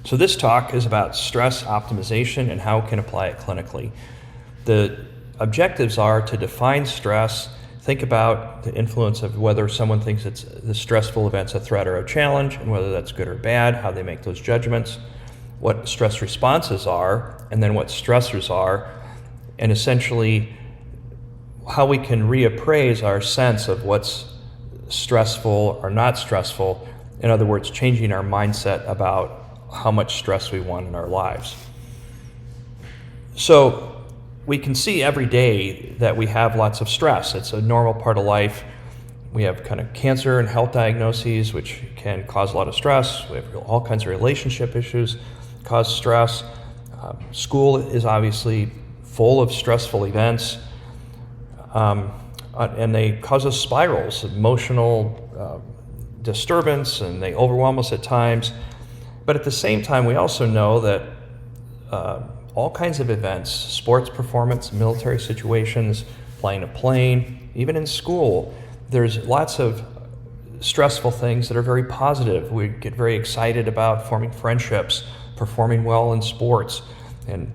So this talk is about stress optimization and how we can apply it clinically. The objectives are to define stress, think about the influence of whether someone thinks the stressful event's a threat or a challenge, and whether that's good or bad, how they make those judgments, what stress responses are, and then what stressors are, and essentially how we can reappraise our sense of what's stressful or not stressful. In other words, changing our mindset about how much stress we want in our lives. So we can see every day that we have lots of stress. It's a normal part of life. We have kind of cancer and health diagnoses, which can cause a lot of stress. We have all kinds of relationship issues cause stress. School is obviously full of stressful events, and they cause us spirals, emotional disturbance, and they overwhelm us at times. But at the same time, we also know that all kinds of events, sports performance, military situations, flying a plane, even in school, there's lots of stressful things that are very positive. We get very excited about forming friendships, performing well in sports, and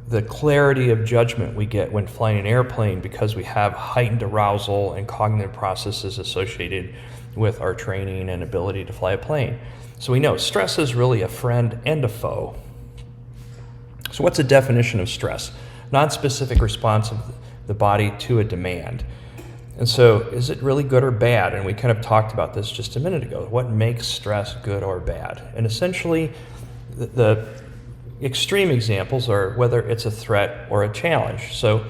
the clarity of judgment we get when flying an airplane because we have heightened arousal and cognitive processes associated with our training and ability to fly a plane. So we know stress is really a friend and a foe. So what's a definition of stress? Non-specific response of the body to a demand. And so is it really good or bad? And we kind of talked about this just a minute ago. What makes stress good or bad? And essentially, the extreme examples are whether it's a threat or a challenge. So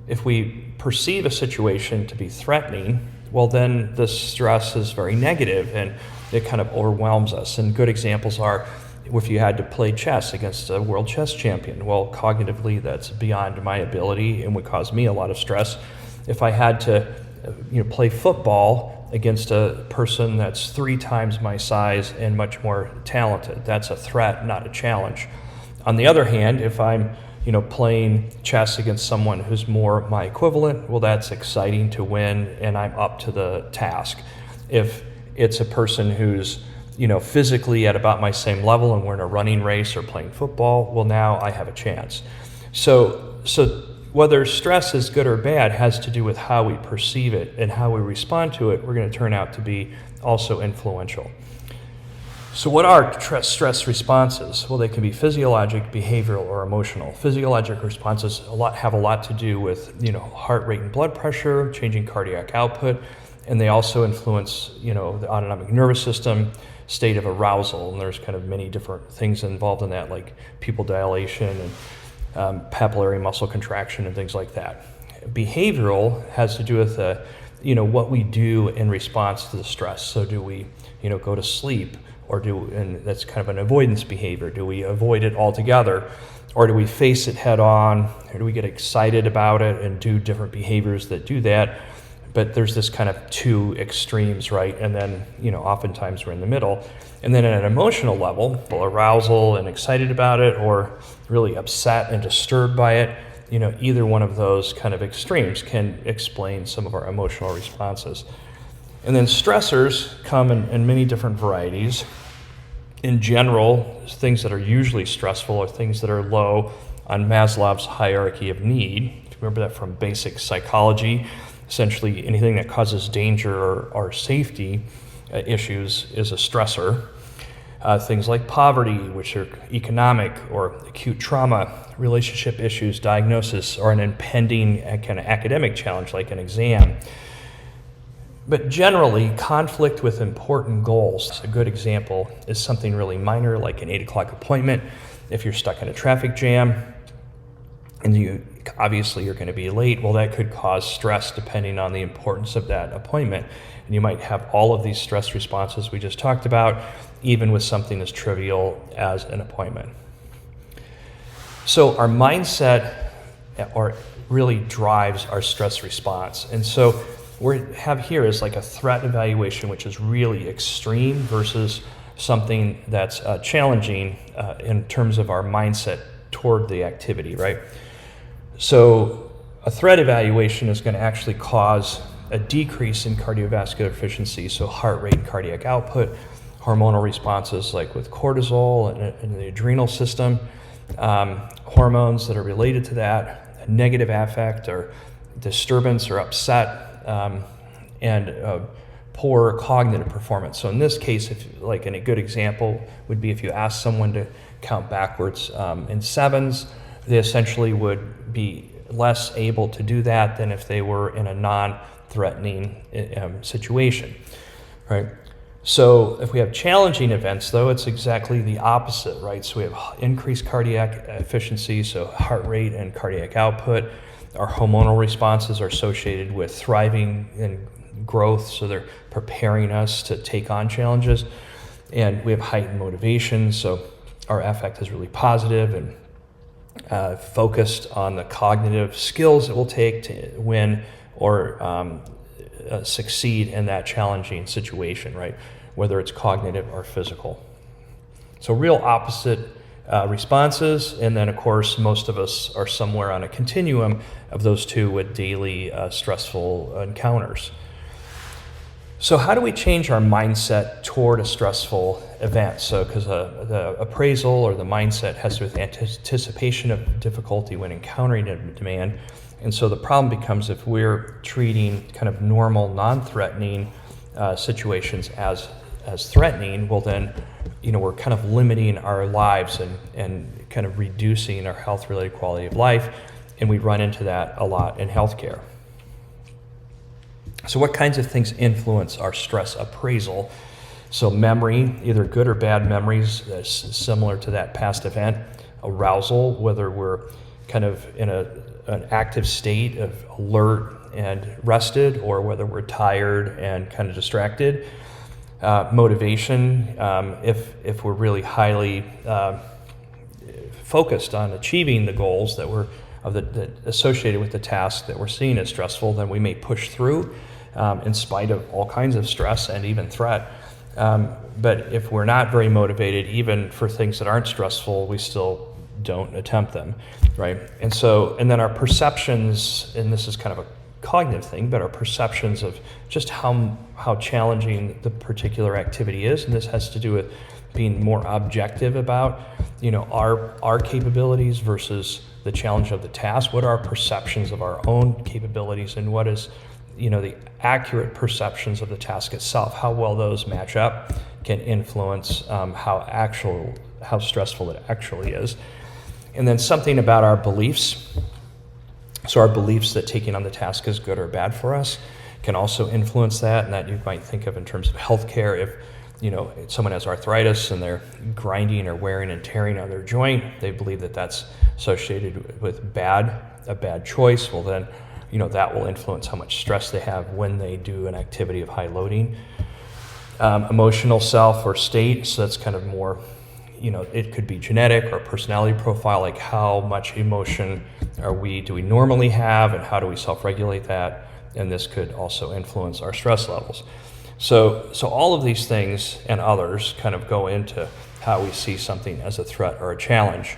if we perceive a situation to be threatening, well, then the stress is very negative and it kind of overwhelms us. And good examples are if you had to play chess against a world chess champion. Well, cognitively, that's beyond my ability and would cause me a lot of stress. If I had to play football against a person that's 3 times my size and much more talented, that's a threat, not a challenge. On the other hand, if I'm playing chess against someone who's more my equivalent, well, that's exciting to win and I'm up to the task. If it's a person who's physically at about my same level and we're in a running race or playing football, well, now I have a chance. So whether stress is good or bad has to do with how we perceive it, and how we respond to it, we're going to turn out to be also influential. So what are stress responses? Well, they can be physiologic, behavioral, or emotional. Physiologic responses have a lot to do with heart rate and blood pressure, changing cardiac output, and they also influence the autonomic nervous system, state of arousal, and there's kind of many different things involved in that, like pupil dilation and papillary muscle contraction and things like that. Behavioral has to do with what we do in response to the stress. So do we go to sleep, and that's kind of an avoidance behavior. Do we avoid it altogether, or do we face it head on, or do we get excited about it and do different behaviors that do that? But there's this kind of 2 extremes, right? And then, oftentimes we're in the middle. And then at an emotional level, arousal and excited about it, or really upset and disturbed by it, either one of those kind of extremes can explain some of our emotional responses. And then stressors come in many different varieties. In general, things that are usually stressful are things that are low on Maslow's hierarchy of need. Remember that from basic psychology. Essentially, anything that causes danger or safety issues is a stressor. Things like poverty, which are economic or acute trauma, relationship issues, diagnosis, or an impending kind of academic challenge like an exam. But generally, conflict with important goals. A good example is something really minor, like an 8 o'clock appointment. If you're stuck in a traffic jam and you're going to be late, well, that could cause stress depending on the importance of that appointment. And you might have all of these stress responses we just talked about, even with something as trivial as an appointment. So our mindset really drives our stress response. And so what we have here is like a threat evaluation, which is really extreme, versus something that's challenging in terms of our mindset toward the activity, right? So a threat evaluation is going to actually cause a decrease in cardiovascular efficiency, so heart rate and cardiac output, hormonal responses like with cortisol and the adrenal system, hormones that are related to that, a negative affect or disturbance or upset, and poor cognitive performance. So in this case, and a good example would be if you ask someone to count backwards in sevens, they essentially would be less able to do that than if they were in a non-threatening situation, right? So if we have challenging events, though, it's exactly the opposite, right? So we have increased cardiac efficiency, so heart rate and cardiac output. Our hormonal responses are associated with thriving and growth, so they're preparing us to take on challenges. And we have heightened motivation, so our affect is really positive and focused on the cognitive skills it will take to win or succeed in that challenging situation, right? Whether it's cognitive or physical. So real opposite responses, and then of course most of us are somewhere on a continuum of those two with daily stressful encounters. So how do we change our mindset toward a stressful event? So because the appraisal or the mindset has to do with anticipation of difficulty when encountering a demand. And so the problem becomes if we're treating kind of normal, non-threatening situations as threatening, well then, we're kind of limiting our lives and kind of reducing our health-related quality of life, and we run into that a lot in healthcare. So what kinds of things influence our stress appraisal? So memory, either good or bad memories similar to that past event. Arousal, whether we're kind of in an active state of alert and rested, or whether we're tired and kind of distracted. Motivation, if we're really highly focused on achieving the goals that were that associated with the task that we're seeing as stressful, then we may push through in spite of all kinds of stress and even threat. But if we're not very motivated, even for things that aren't stressful, we still don't attempt them, right? And then our perceptions, and this is kind of a cognitive thing, but our perceptions of just how challenging the particular activity is, and this has to do with being more objective about, our capabilities versus the challenge of the task. What are our perceptions of our own capabilities, and what is, the accurate perceptions of the task itself? How well those match up can influence how stressful it actually is. And then something about our beliefs. So our beliefs that taking on the task is good or bad for us can also influence that, and that you might think of in terms of healthcare. If someone has arthritis and they're grinding or wearing and tearing on their joint, they believe that that's associated with a bad choice. Well then, that will influence how much stress they have when they do an activity of high loading. Emotional self or state, so that's kind of more, it could be genetic or personality profile, like how much emotion do we normally have, and how do we self-regulate that? And this could also influence our stress levels. So all of these things and others kind of go into how we see something as a threat or a challenge.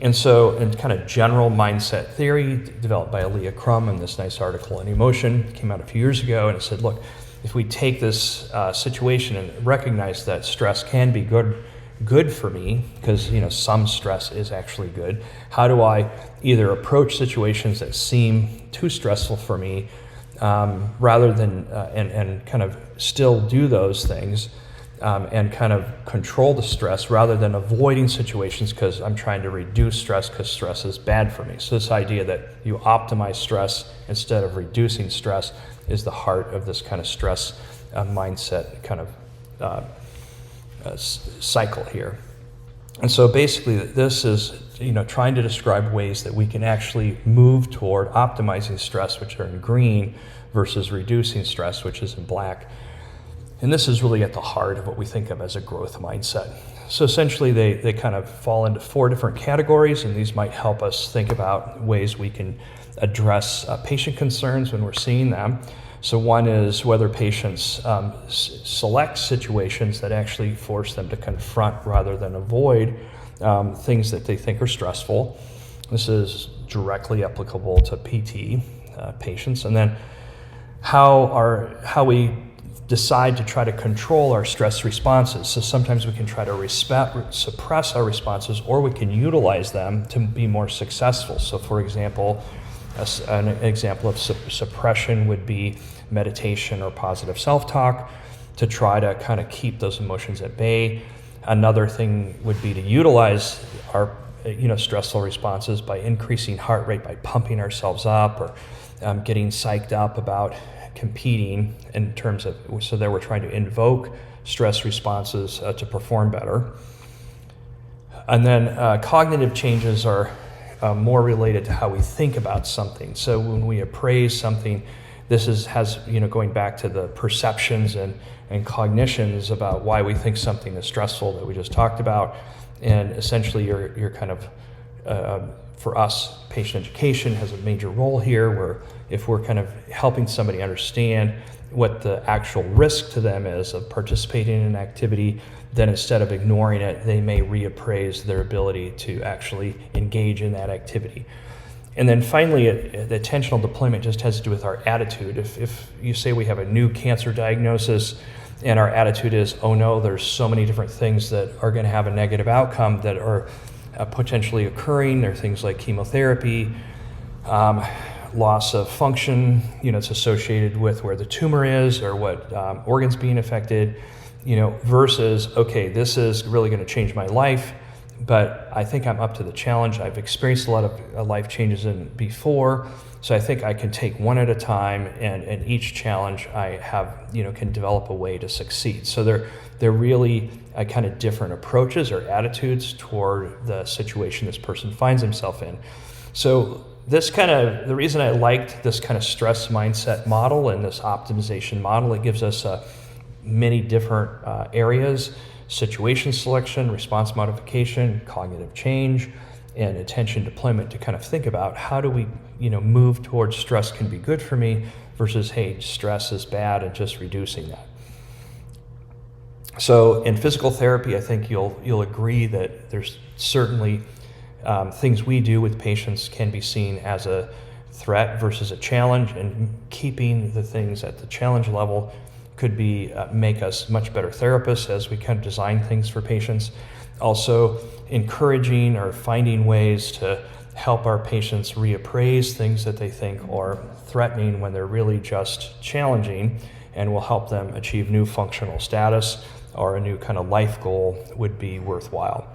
And so in kind of general mindset theory developed by Crum in this nice article in Emotion, came out a few years ago, and it said, look, if we take this situation and recognize that stress can be good for me, because some stress is actually good, how do I either approach situations that seem too stressful for me rather than and kind of still do those things and kind of control the stress rather than avoiding situations because I'm trying to reduce stress because stress is bad for me. So this idea that you optimize stress instead of reducing stress is the heart of this kind of stress mindset kind of cycle here. And so basically this is trying to describe ways that we can actually move toward optimizing stress, which are in green, versus reducing stress, which is in black. And this is really at the heart of what we think of as a growth mindset. So essentially they kind of fall into 4 different categories, and these might help us think about ways we can address patient concerns when we're seeing them. So one is whether patients select situations that actually force them to confront rather than avoid things that they think are stressful. This is directly applicable to PT patients. And then how we decide to try to control our stress responses. So sometimes we can try to suppress our responses, or we can utilize them to be more successful. So for example, an example of suppression would be meditation or positive self-talk to try to kind of keep those emotions at bay. Another thing would be to utilize our stressful responses by increasing heart rate, by pumping ourselves up, or getting psyched up about competing in terms of, so that we're trying to invoke stress responses to perform better. And then cognitive changes are more related to how we think about something. So when we appraise something, this has going back to the perceptions and cognitions about why we think something is stressful that we just talked about. And essentially you're kind of, for us, patient education has a major role here, where if we're kind of helping somebody understand what the actual risk to them is of participating in an activity, then instead of ignoring it, they may reappraise their ability to actually engage in that activity. And then finally, the attentional deployment just has to do with our attitude. If you say we have a new cancer diagnosis and our attitude is, oh no, there's so many different things that are going to have a negative outcome that are potentially occurring. There are things like chemotherapy, loss of function, it's associated with where the tumor is or what organs being affected, versus, okay, this is really going to change my life, but I think I'm up to the challenge. I've experienced a lot of life changes before, so I think I can take one at a time, and each challenge I have, can develop a way to succeed. So they're really kind of different approaches or attitudes toward the situation this person finds himself in. So the reason I liked this kind of stress mindset model and this optimization model, it gives us many different areas: situation selection, response modification, cognitive change, and attention deployment, to kind of think about how do we, move towards stress can be good for me versus, hey, stress is bad, and just reducing that. So in physical therapy, I think you'll agree that there's certainly things we do with patients can be seen as a threat versus a challenge, and keeping the things at the challenge level could be make us much better therapists as we kind of design things for patients. Also, encouraging or finding ways to help our patients reappraise things that they think are threatening when they're really just challenging, and will help them achieve new functional status or a new kind of life goal would be worthwhile.